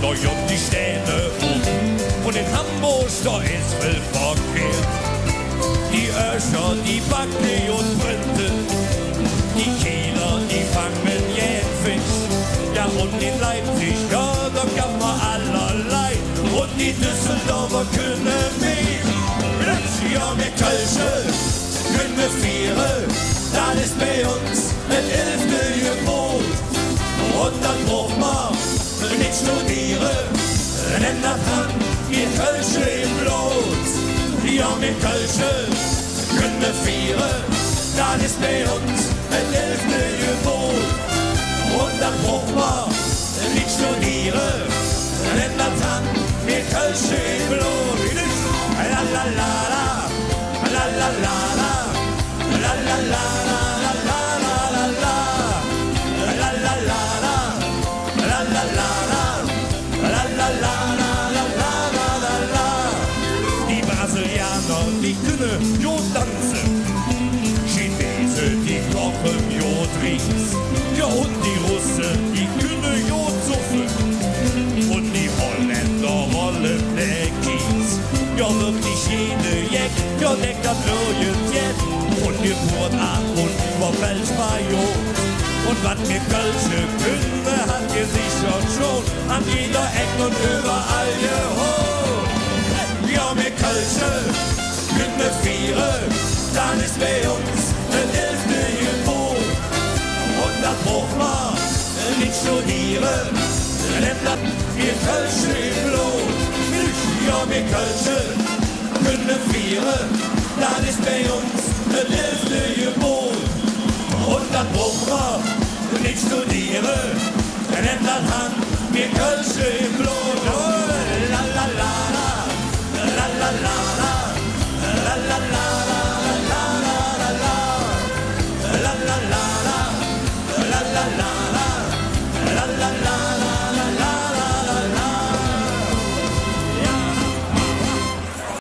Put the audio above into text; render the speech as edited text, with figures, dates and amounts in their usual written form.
noch jung die Städte um. Und in Hamburg, da ist viel Verkehr. Die Öscher, die Backe und Brinte, die Kieler, die fangen Jähnfisch. Ja, und in Leipzig, ja, da kann man allerlei. Und die Düsseldorfer können mich. Ja, wir Kölsche können wir feiern. Das ist bei uns ein 11. Gebot. Und dann braucht man nicht studieren, denn das haben wir Kölsche im Blut. Ja, wir Kölsche können wir feiern. Das ist bei uns ein 11. Gebot. Und dann braucht man nicht studieren, denn das haben wir Kölsche im Blut. La la la la, la la la la, la la la la, la la la la, la la la la, la la la la, la la la la, la. Die Brasilianer, die können jo tanzen, Chinesen, die kochen jo Drinks, ja und die Russen, die können jo zuffen, und die Holländer rollen der Kies. Ja, wirklich jede Jack, ja, deckt das neue Jet. Und wir fuhren ab und überfällt Mayo. Und was wir Kölsche können, hat ihr sicher schon an jeder Ecke und überall geholt. Ja, wir Kölsche können wir feiern, dann ist bei uns ein 11. Gebot. Und das braucht man nicht studieren, denn das wir Kölsche im Blut. Ja, wir Kölsche können wir feiern, das ist bei uns ein 11. Gebot. Und das braucht man nicht studieren, denn das haben wir Kölsche im Blut. Oh, la la la la, la la la.